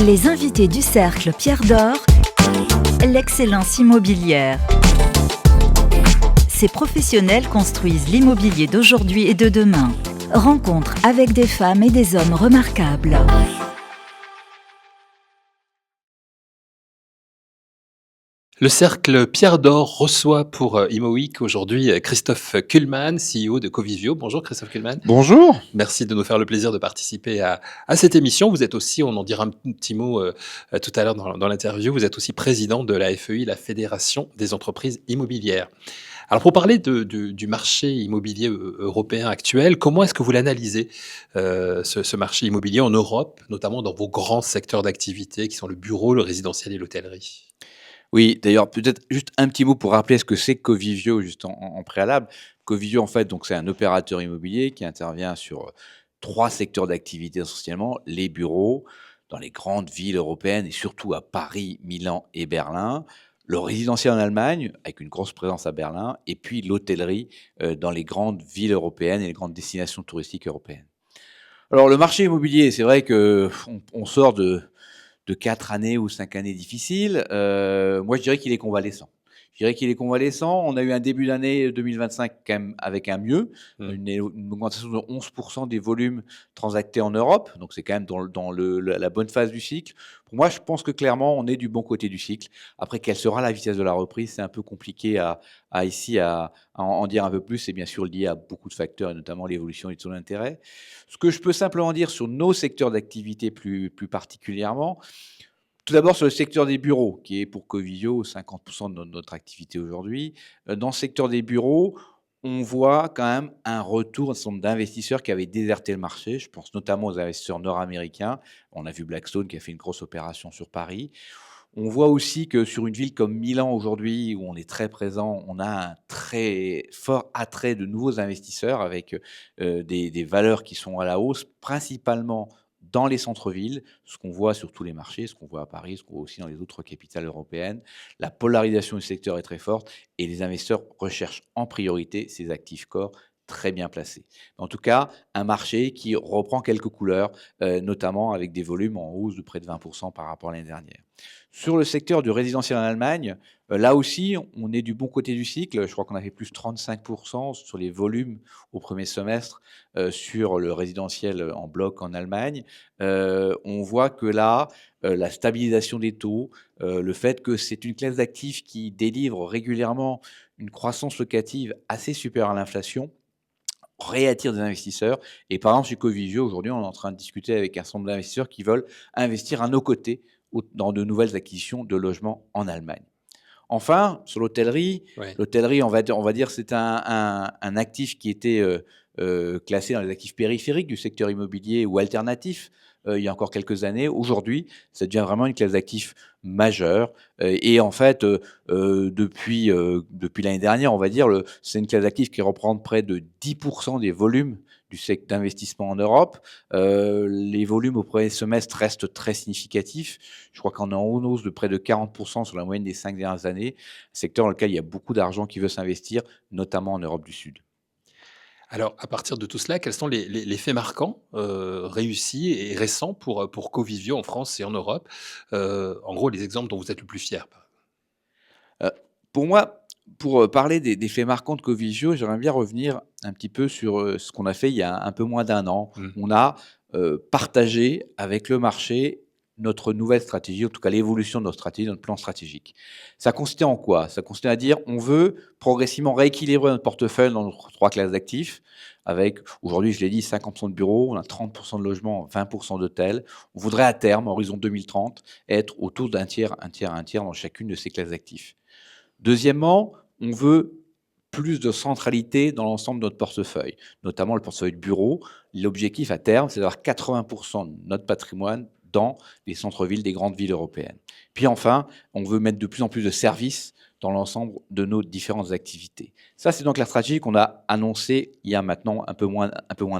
Les invités du Cercle Pierre d'Or, l'excellence immobilière. Ces professionnels construisent l'immobilier d'aujourd'hui et de demain. Rencontre avec des femmes et des hommes remarquables. Le Cercle Pierre d'Or reçoit pour Imo Week aujourd'hui Christophe Kullmann, CEO de Covivio. Bonjour Christophe Kullmann. Bonjour. Merci de nous faire le plaisir de participer à cette émission. Vous êtes aussi, on en dira un petit mot tout à l'heure dans l'interview, vous êtes aussi président de la FEI, la Fédération des entreprises immobilières. Alors pour parler du marché immobilier européen actuel, comment est-ce que vous l'analysez, ce marché immobilier en Europe, notamment dans vos grands secteurs d'activité qui sont le bureau, le résidentiel et l'hôtellerie? Oui, d'ailleurs, peut-être juste un petit mot pour rappeler ce que c'est Covivio, juste en préalable. Covivio, en fait, donc c'est un opérateur immobilier qui intervient sur 3 secteurs d'activité essentiellement, les bureaux dans les grandes villes européennes et surtout à Paris, Milan et Berlin, le résidentiel en Allemagne avec une grosse présence à Berlin et puis l'hôtellerie dans les grandes villes européennes et les grandes destinations touristiques européennes. Alors le marché immobilier, c'est vrai qu'on sort de 4 années ou 5 années difficiles, moi je dirais qu'il est convalescent. Je dirais qu'il est convalescent. On a eu un début d'année 2025 quand même avec un mieux, une augmentation de 11% des volumes transactés en Europe, donc c'est quand même dans la bonne phase du cycle. Pour moi, je pense que clairement, on est du bon côté du cycle. Après, quelle sera la vitesse de la reprise? C'est un peu compliqué à en dire un peu plus. C'est bien sûr lié à beaucoup de facteurs, et notamment l'évolution des taux d'intérêt. Ce que je peux simplement dire sur nos secteurs d'activité plus particulièrement, tout d'abord sur le secteur des bureaux, qui est pour Covivio 50% de notre activité aujourd'hui. Dans le secteur des bureaux, on voit quand même un retour, un certain nombre d'investisseurs qui avaient déserté le marché. Je pense notamment aux investisseurs nord-américains. On a vu Blackstone qui a fait une grosse opération sur Paris. On voit aussi que sur une ville comme Milan aujourd'hui, où on est très présent, on a un très fort attrait de nouveaux investisseurs avec des valeurs qui sont à la hausse, principalement dans les centres-villes, ce qu'on voit sur tous les marchés, ce qu'on voit à Paris, ce qu'on voit aussi dans les autres capitales européennes. La polarisation du secteur est très forte et les investisseurs recherchent en priorité ces actifs corps très bien placés. En tout cas, un marché qui reprend quelques couleurs, notamment avec des volumes en hausse de près de 20% par rapport à l'année dernière. Sur le secteur du résidentiel en Allemagne, là aussi, on est du bon côté du cycle. Je crois qu'on a fait plus 35% sur les volumes au premier semestre sur le résidentiel en bloc en Allemagne. On voit que là, la stabilisation des taux, le fait que c'est une classe d'actifs qui délivre régulièrement une croissance locative assez supérieure à l'inflation, réattire des investisseurs. Et par exemple, chez Covivio, aujourd'hui, on est en train de discuter avec un certain nombre d'investisseurs qui veulent investir à nos côtés dans de nouvelles acquisitions de logements en Allemagne. Enfin, sur l'hôtellerie, Ouais. l'hôtellerie, on va dire, c'est un actif qui était classé dans les actifs périphériques du secteur immobilier ou alternatif il y a encore quelques années. Aujourd'hui, ça devient vraiment une classe d'actifs majeure. Et en fait, depuis l'année dernière, on va dire, c'est une classe d'actifs qui représente près de 10% des volumes du secteur d'investissement en Europe. Les volumes au premier semestre restent très significatifs. Je crois qu'on est en hausse de près de 40% sur la moyenne des 5 dernières années, secteur dans lequel il y a beaucoup d'argent qui veut s'investir, notamment en Europe du Sud. Alors, à partir de tout cela, quels sont les faits marquants, réussis et récents pour Covivio en France et en Europe? En gros, les exemples dont vous êtes le plus fier. Heu, pour moi, pour parler des faits marquants de Covivio, j'aimerais bien revenir un petit peu sur ce qu'on a fait il y a un peu moins d'un an. Mmh. On a partagé avec le marché notre nouvelle stratégie, en tout cas l'évolution de notre stratégie, notre plan stratégique. Ça consistait en quoi? Ça consistait à dire on veut progressivement rééquilibrer notre portefeuille dans nos 3 classes d'actifs avec, aujourd'hui, je l'ai dit, 50% de bureaux, on a 30% de logements, 20% d'hôtels. On voudrait à terme, horizon 2030, être autour d'un tiers, un tiers, un tiers dans chacune de ces classes d'actifs. Deuxièmement, on veut plus de centralité dans l'ensemble de notre portefeuille, notamment le portefeuille de bureau. L'objectif à terme, c'est d'avoir 80% de notre patrimoine dans les centres-villes des grandes villes européennes. Puis enfin, on veut mettre de plus en plus de services dans l'ensemble de nos différentes activités. Ça, c'est donc la stratégie qu'on a annoncée il y a maintenant un peu moins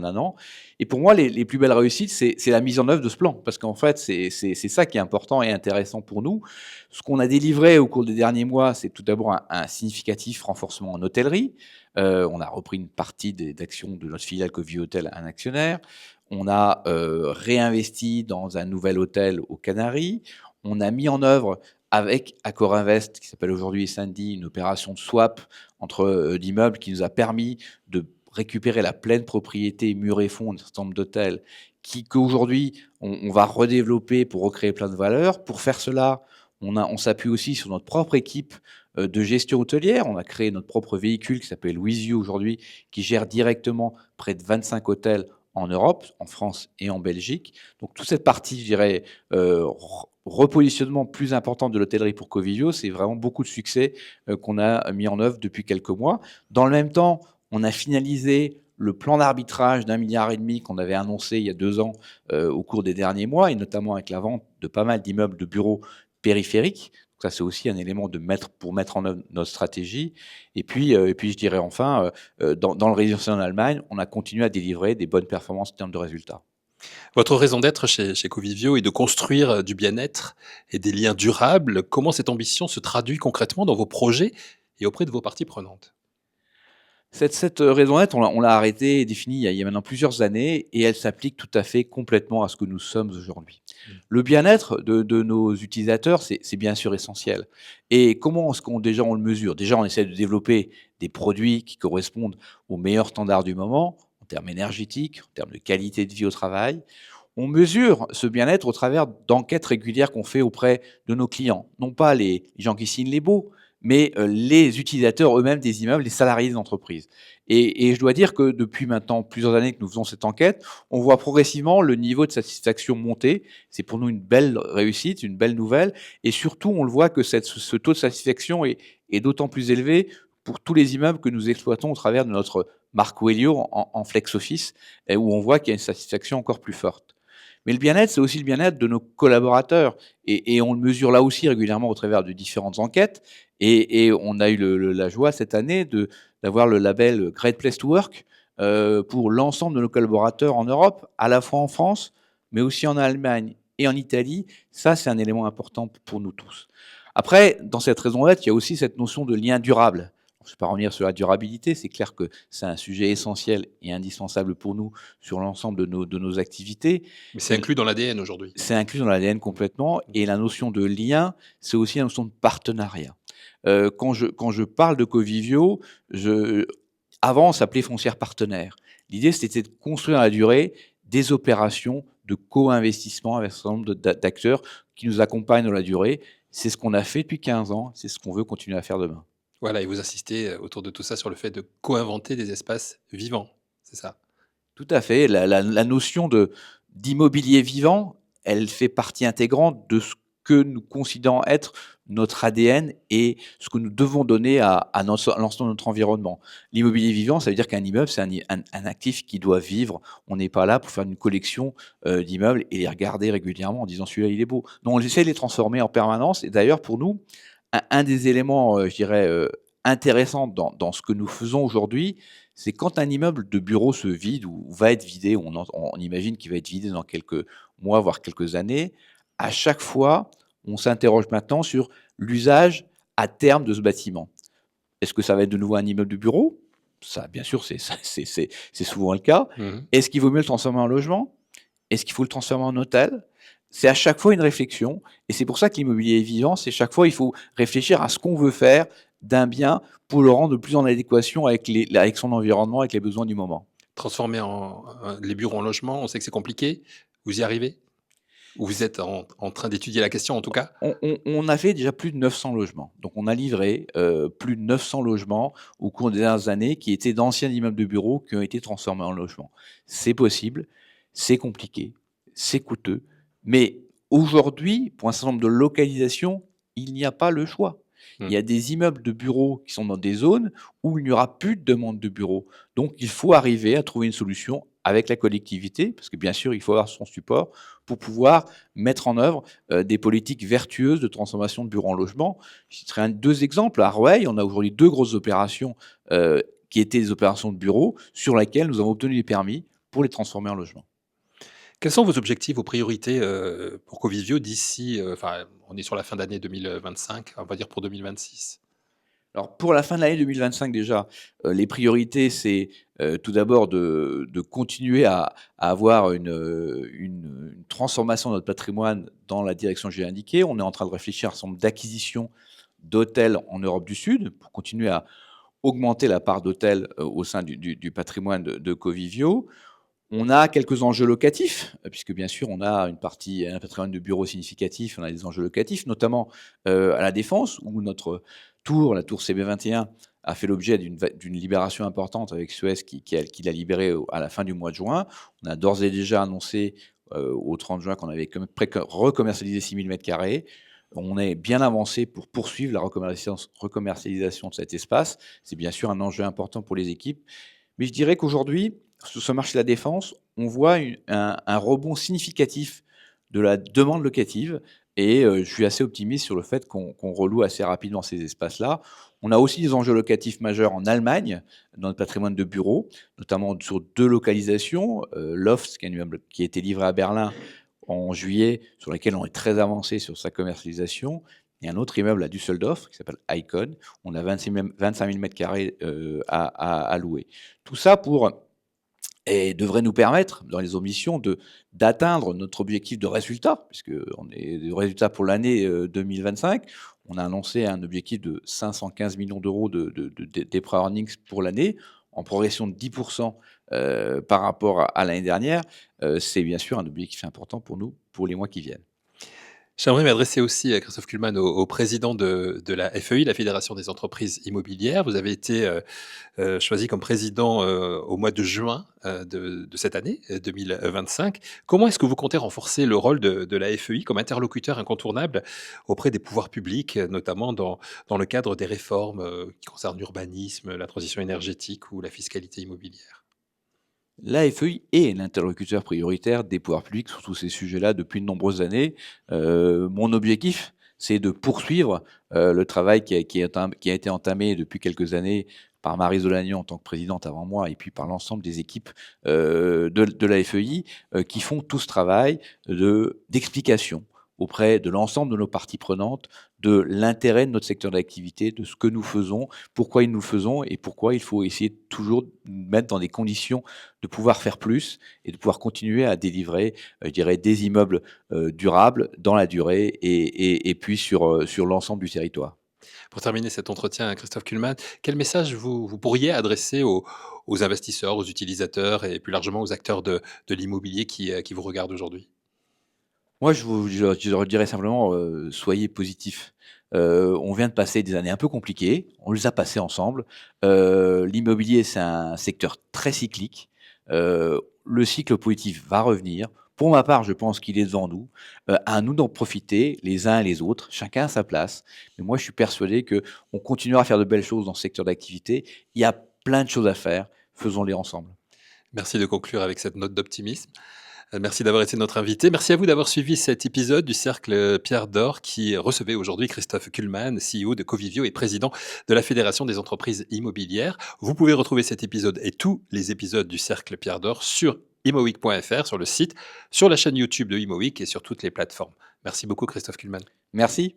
d'un an. Et pour moi, les plus belles réussites, c'est la mise en œuvre de ce plan, parce qu'en fait, c'est ça qui est important et intéressant pour nous. Ce qu'on a délivré au cours des derniers mois, c'est tout d'abord un significatif renforcement en hôtellerie. On a repris une partie des actions de notre filiale Covivio Hôtel à un actionnaire. On a réinvesti dans un nouvel hôtel aux Canaries. On a mis en œuvre avec Accor Invest, qui s'appelle aujourd'hui Sandy, une opération de swap entre d'immeubles qui nous a permis de récupérer la pleine propriété mur et fond d'un certain nombre d'hôtels qu'aujourd'hui on va redévelopper pour recréer plein de valeurs. Pour faire cela, on s'appuie aussi sur notre propre équipe de gestion hôtelière. On a créé notre propre véhicule qui s'appelle Wizio aujourd'hui, qui gère directement près de 25 hôtels en Europe, en France et en Belgique. Donc toute cette partie, je dirais, repositionnement plus important de l'hôtellerie pour Covivio, c'est vraiment beaucoup de succès qu'on a mis en œuvre depuis quelques mois. Dans le même temps, on a finalisé le plan d'arbitrage d'1,5 milliard qu'on avait annoncé il y a 2 ans au cours des derniers mois, et notamment avec la vente de pas mal d'immeubles de bureaux périphériques. Donc ça, c'est aussi un élément pour mettre en œuvre notre stratégie. Et puis je dirais enfin, dans le résidentiel en Allemagne, on a continué à délivrer des bonnes performances en termes de résultats. Votre raison d'être chez Covivio est de construire du bien-être et des liens durables. Comment cette ambition se traduit concrètement dans vos projets et auprès de vos parties prenantes? Cette raison d'être, on l'a arrêtée et définie il y a maintenant plusieurs années, et elle s'applique tout à fait complètement à ce que nous sommes aujourd'hui. Le bien-être de nos utilisateurs, c'est bien sûr essentiel. Et comment est-ce qu'on déjà on le mesure? Déjà, on essaie de développer des produits qui correspondent aux meilleurs standards du moment, en termes énergétiques, en termes de qualité de vie au travail. On mesure ce bien-être au travers d'enquêtes régulières qu'on fait auprès de nos clients. Non pas les gens qui signent les baux, mais les utilisateurs eux-mêmes des immeubles, les salariés des entreprises. Et je dois dire que depuis maintenant plusieurs années que nous faisons cette enquête, on voit progressivement le niveau de satisfaction monter. C'est pour nous une belle réussite, une belle nouvelle. Et surtout, on le voit que ce taux de satisfaction est d'autant plus élevé pour tous les immeubles que nous exploitons au travers de notre marque Wellio en flex office, où on voit qu'il y a une satisfaction encore plus forte. Mais le bien-être, c'est aussi le bien-être de nos collaborateurs. Et on le mesure là aussi régulièrement au travers de différentes enquêtes. Et on a eu la joie cette année d'avoir le label Great Place to Work pour l'ensemble de nos collaborateurs en Europe, à la fois en France, mais aussi en Allemagne et en Italie. Ça, c'est un élément important pour nous tous. Après, dans cette raison d'être, il y a aussi cette notion de lien durable. Je ne vais pas revenir sur la durabilité, c'est clair que c'est un sujet essentiel et indispensable pour nous sur l'ensemble de nos activités. Mais c'est inclus dans l'ADN aujourd'hui. C'est inclus dans l'ADN complètement. Et la notion de lien, c'est aussi la notion de partenariat. Quand je parle de Covivio, avant, on s'appelait Foncière Partenaire. L'idée, c'était de construire à la durée des opérations de co-investissement avec un certain nombre d'acteurs qui nous accompagnent dans la durée. C'est ce qu'on a fait depuis 15 ans, c'est ce qu'on veut continuer à faire demain. Voilà, et vous insistez autour de tout ça sur le fait de co-inventer des espaces vivants, c'est ça? Tout à fait. La notion d'immobilier vivant, elle fait partie intégrante de ce que nous considérons être notre ADN et ce que nous devons donner à l'ensemble de notre environnement. L'immobilier vivant, ça veut dire qu'un immeuble, c'est un actif qui doit vivre. On n'est pas là pour faire une collection d'immeubles et les regarder régulièrement en disant celui-là, il est beau. Non, on essaie de les transformer en permanence. Et d'ailleurs, pour nous, un des éléments, je dirais, intéressants dans ce que nous faisons aujourd'hui, c'est quand un immeuble de bureau se vide ou va être vidé, on imagine qu'il va être vidé dans quelques mois, voire quelques années. À chaque fois, on s'interroge maintenant sur l'usage à terme de ce bâtiment. Est-ce que ça va être de nouveau un immeuble de bureau? Ça, bien sûr, c'est souvent le cas. Mmh. Est-ce qu'il vaut mieux le transformer en logement? Est-ce qu'il faut le transformer en hôtel? C'est à chaque fois une réflexion, et c'est pour ça que l'immobilier est vivant. C'est chaque fois, il faut réfléchir à ce qu'on veut faire d'un bien pour le rendre plus en adéquation avec son environnement, avec les besoins du moment. Transformer les bureaux en logements, on sait que c'est compliqué. Vous y arrivez? Ou vous êtes en train d'étudier la question en tout cas? On a fait déjà plus de 900 logements. Donc on a livré plus de 900 logements au cours des dernières années qui étaient d'anciens immeubles de bureaux qui ont été transformés en logements. C'est possible, c'est compliqué, c'est coûteux, mais aujourd'hui, pour un certain nombre de localisations, il n'y a pas le choix. Il y a des immeubles de bureaux qui sont dans des zones où il n'y aura plus de demande de bureaux. Donc il faut arriver à trouver une solution avec la collectivité, parce que bien sûr, il faut avoir son support pour pouvoir mettre en œuvre des politiques vertueuses de transformation de bureaux en logement. Je citerai deux exemples. À Rueil, on a aujourd'hui deux grosses opérations qui étaient des opérations de bureaux sur lesquelles nous avons obtenu les permis pour les transformer en logement. Quels sont vos objectifs, vos priorités pour Covivio d'ici, enfin, on est sur la fin d'année 2025, on va dire pour 2026? Alors pour la fin de l'année 2025 déjà, les priorités, c'est tout d'abord de continuer à avoir une transformation de notre patrimoine dans la direction que j'ai indiquée. On est en train de réfléchir à un certain nombre d'acquisitions d'hôtels en Europe du Sud pour continuer à augmenter la part d'hôtels au sein du patrimoine de Covivio. On a quelques enjeux locatifs, puisque bien sûr on a un patrimoine de bureaux significatif, on a des enjeux locatifs, notamment à La Défense, où notre la tour CB21, a fait l'objet d'une libération importante avec Suez qui l'a libéré à la fin du mois de juin. On a d'ores et déjà annoncé au 30 juin qu'on avait recommercialisé 6 000 m². On est bien avancé pour poursuivre la recommercialisation de cet espace. C'est bien sûr un enjeu important pour les équipes. Mais je dirais qu'aujourd'hui, sur ce marché de la défense, on voit un rebond significatif de la demande locative et je suis assez optimiste sur le fait qu'on reloue assez rapidement ces espaces-là. On a aussi des enjeux locatifs majeurs en Allemagne, dans notre patrimoine de bureaux, notamment sur deux localisations. Loft, qui est un immeuble qui a été livré à Berlin en juillet, sur lequel on est très avancé sur sa commercialisation. Et un autre immeuble à Düsseldorf, qui s'appelle Icon. On a 25 000 m² à louer. Tout ça et devrait nous permettre, dans les ambitions, d'atteindre notre objectif de résultat, puisque on est de résultat pour l'année 2025. On a annoncé un objectif de 515 millions d'euros d'EPRA earnings pour l'année, en progression de 10% par rapport à l'année dernière. C'est bien sûr un objectif important pour nous, pour les mois qui viennent. J'aimerais m'adresser aussi à Christophe Kullmann, au président de la FEI, la Fédération des entreprises immobilières. Vous avez été choisi comme président au mois de juin de cette année 2025. Comment est-ce que vous comptez renforcer le rôle de la FEI comme interlocuteur incontournable auprès des pouvoirs publics, notamment dans le cadre des réformes qui concernent l'urbanisme, la transition énergétique ou la fiscalité immobilière? La FEI est l'interlocuteur prioritaire des pouvoirs publics sur tous ces sujets-là depuis de nombreuses années. Mon objectif, c'est de poursuivre le travail qui a été entamé depuis quelques années par Maryse Olagnan en tant que présidente avant moi, et puis par l'ensemble des équipes de la FEI, qui font tout ce travail d'explication auprès de l'ensemble de nos parties prenantes, de l'intérêt de notre secteur d'activité, de ce que nous faisons, pourquoi nous le faisons et pourquoi il faut essayer toujours de nous mettre dans des conditions de pouvoir faire plus et de pouvoir continuer à délivrer, je dirais, des immeubles durables dans la durée et puis sur l'ensemble du territoire. Pour terminer cet entretien, Christophe Kullmann, quel message vous pourriez adresser aux investisseurs, aux utilisateurs et plus largement aux acteurs de l'immobilier qui vous regardent aujourd'hui? Moi, je leur dirais simplement, soyez positifs. On vient de passer des années un peu compliquées, on les a passées ensemble. L'immobilier, c'est un secteur très cyclique. Le cycle positif va revenir. Pour ma part, je pense qu'il est devant nous. À nous d'en profiter, les uns et les autres, chacun à sa place. Mais moi, je suis persuadé qu'on continuera à faire de belles choses dans ce secteur d'activité. Il y a plein de choses à faire, faisons-les ensemble. Merci de conclure avec cette note d'optimisme. Merci d'avoir été notre invité. Merci à vous d'avoir suivi cet épisode du Cercle Pierre d'Or qui recevait aujourd'hui Christophe Kullmann, CEO de Covivio et président de la Fédération des entreprises immobilières. Vous pouvez retrouver cet épisode et tous les épisodes du Cercle Pierre d'Or sur imoweek.fr, sur le site, sur la chaîne YouTube de Imoweek et sur toutes les plateformes. Merci beaucoup Christophe Kullmann. Merci.